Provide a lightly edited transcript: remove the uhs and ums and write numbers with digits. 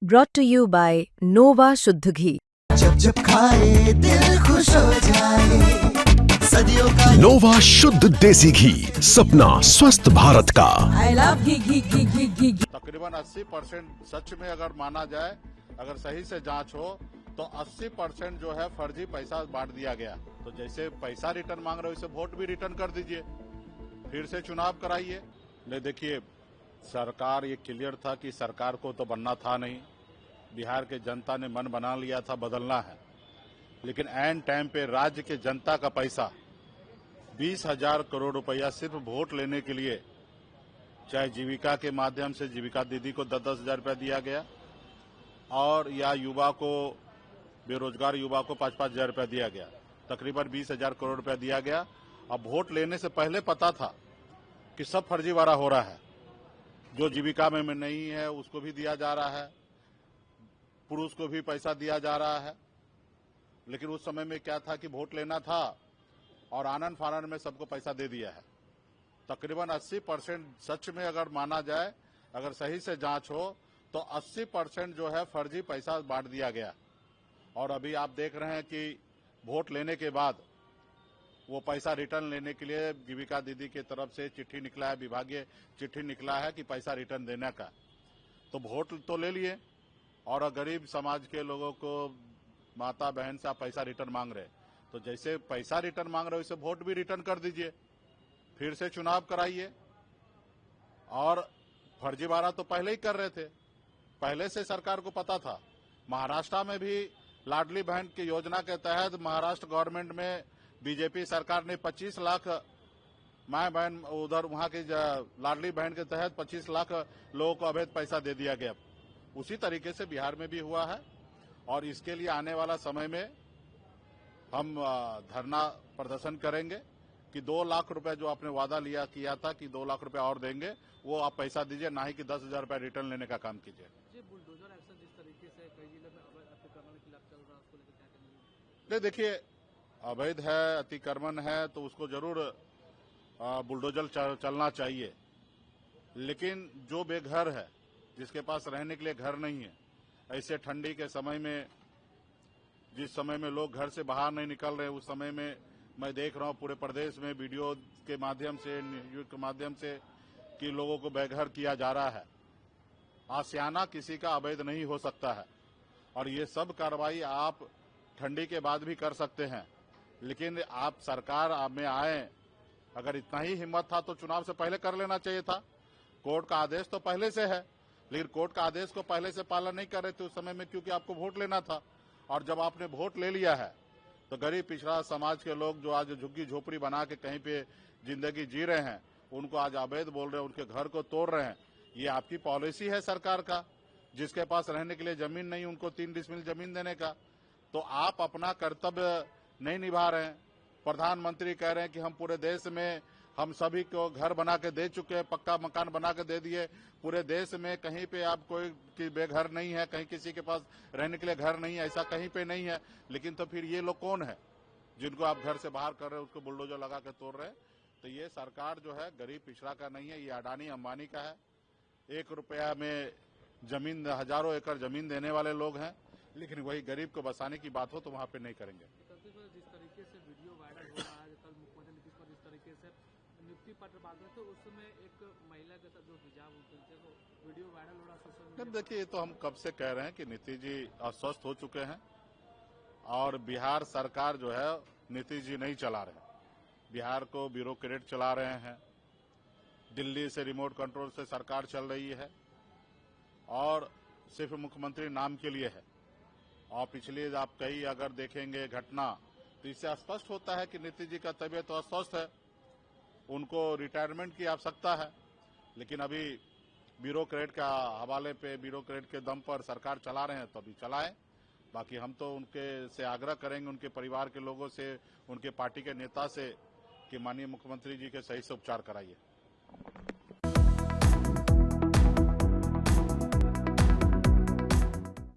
brought to you by Nova शुद्ध घी। जब जब खाए दिल खुश हो जाए, सदियों का नोवा शुद्ध देसी घी, सपना स्वस्थ भारत का। I love घी। तकरीबन 80% सच में अगर माना जाए, अगर सही से जांच हो तो 80% जो है फर्जी पैसा बांट दिया गया। तो जैसे पैसा रिटर्न मांग रहे हो वैसे वोट भी रिटर्न कर दीजिए, फिर से चुनाव कराइए। नहीं, देखिए सरकार ये क्लियर था कि सरकार को तो बनना था नहीं, बिहार के जनता ने मन बना लिया था बदलना है, लेकिन एन टाइम पे राज्य के जनता का पैसा 20,000 करोड़ रुपया सिर्फ वोट लेने के लिए, चाहे जीविका के माध्यम से जीविका दीदी को 10-10 हजार रुपया दिया गया और या युवा को, बेरोजगार युवा को 5-5 हजार रुपया दिया गया, तकरीबन 20,000 करोड़ रुपया दिया गया। अब वोट लेने से पहले पता था कि सब फर्जीवाड़ा हो रहा है, जो जीविका में नहीं है उसको भी दिया जा रहा है, पुरुष को भी पैसा दिया जा रहा है। लेकिन उस समय में क्या था कि वोट लेना था और आनंद फानन में सबको पैसा दे दिया है। तकरीबन 80% सच में अगर माना जाए, अगर सही से जांच हो तो 80% जो है फर्जी पैसा बांट दिया गया। और अभी आप देख रहे हैं कि वोट लेने के बाद वो पैसा रिटर्न लेने के लिए जीविका दीदी की तरफ से चिट्ठी निकला है, विभागीय चिट्ठी निकला है कि पैसा रिटर्न देने का। तो वोट तो ले लिए और गरीब समाज के लोगों को, माता बहन से आप पैसा रिटर्न मांग रहे, तो जैसे पैसा रिटर्न मांग रहे हो वैसे वोट भी रिटर्न कर दीजिए, फिर से चुनाव कराइए। और फर्जीवाड़ा तो पहले ही कर रहे थे, पहले से सरकार को पता था। महाराष्ट्र में भी लाडली बहन की योजना के तहत महाराष्ट्र गवर्नमेंट में बीजेपी सरकार ने 25 लाख माए बहन, उधर वहां की लाडली बहन के तहत 25 लाख लोगों को अवैध पैसा दे दिया गया। उसी तरीके से बिहार में भी हुआ है और इसके लिए आने वाला समय में हम धरना प्रदर्शन करेंगे कि 2 लाख रुपए जो आपने वादा किया था कि 2 लाख रुपए और देंगे, वो आप पैसा दीजिए, ना ही कि 10,000 रुपए रिटर्न लेने का काम कीजिए। बुलडोजर एक्शन जिस तरीके से कई जिले में अवैध अतिक्रमण के खिलाफ चल रहा है, उसको लेकर क्या कहेंगे? नहीं, देखिए अवैध है, अतिक्रमण है तो उसको जरूर बुलडोजर चलना चाहिए, लेकिन जो बेघर है, जिसके पास रहने के लिए घर नहीं है, ऐसे ठंडी के समय में, जिस समय में लोग घर से बाहर नहीं निकल रहे, उस समय में मैं देख रहा हूं पूरे प्रदेश में वीडियो के माध्यम से, न्यूज के माध्यम से कि लोगों को बेघर किया जा रहा है। आशियाना किसी का अवैध नहीं हो सकता है और ये सब कार्रवाई आप ठंडी के बाद भी कर सकते हैं, लेकिन आप सरकार में आए, अगर इतना ही हिम्मत था तो चुनाव से पहले कर लेना चाहिए था। कोर्ट का आदेश तो पहले से है, लेकिन कोर्ट का आदेश को पहले से पालन नहीं कर रहे थे उस समय में, क्योंकि आपको वोट लेना था। और जब आपने वोट ले लिया है तो गरीब पिछड़ा समाज के लोग जो आज झुग्गी झोपड़ी बना के कहीं पे जिंदगी जी रहे हैं, उनको आज अवैध बोल रहे हैं, उनके घर को तोड़ रहे हैं। ये आपकी पॉलिसी है सरकार का, जिसके पास रहने के लिए जमीन नहीं उनको 3 डिसमिल जमीन देने का। तो आप अपना कर्तव्य नहीं निभा रहे हैं। प्रधानमंत्री कह रहे हैं कि हम पूरे देश में हम सभी को घर बना के दे चुके हैं, पक्का मकान बना के दे दिए। पूरे देश में कहीं पे आप कोई की बेघर नहीं है, कहीं किसी के पास रहने के लिए घर नहीं है, ऐसा कहीं पे नहीं है। लेकिन तो फिर ये लोग कौन है जिनको आप घर से बाहर कर रहे हैं, उसको बुलडोजर लगा के तोड़ रहे हैं। तो ये सरकार जो है गरीब पिछड़ा का नहीं है, ये अडानी अंबानी का है। 1 रुपया में जमीन, हजारों एकड़ जमीन देने वाले लोग हैं, लेकिन वही गरीब को बसाने की बात हो तो वहां पे नहीं करेंगे। जिस तरीके से वीडियो वायरल हो रहा है, कल मुख्यमंत्री नीतीश कुमार जिस तरीके से नियुक्ति पत्र मांग रहे थे, उसमें एक महिला के साथ जो हिजाब होते थे, तो वीडियो वायरल हो रहा सोशल मीडिया। देखिए, ये तो हम कब से कह रहे हैं कि नीतीश जी अस्वस्थ हो चुके हैं और बिहार सरकार जो है नीतीश जी नहीं चला रहे, बिहार को ब्यूरोक्रेट चला रहे हैं। दिल्ली से रिमोट कंट्रोल से सरकार चल रही है और सिर्फ मुख्यमंत्री नाम के लिए है। और पिछले आप कई अगर देखेंगे घटना, तो इससे स्पष्ट होता है कि नीतीश जी का तबीयत तो अस्वस्थ है, उनको रिटायरमेंट की आवश्यकता है। लेकिन अभी ब्यूरोक्रेट का हवाले पे, ब्यूरोक्रेट के दम पर सरकार चला रहे हैं, तो अभी चलाएं। बाकी हम तो उनके से आग्रह करेंगे, उनके परिवार के लोगों से, उनके पार्टी के नेता से, कि माननीय मुख्यमंत्री जी के सही से उपचार कराइए।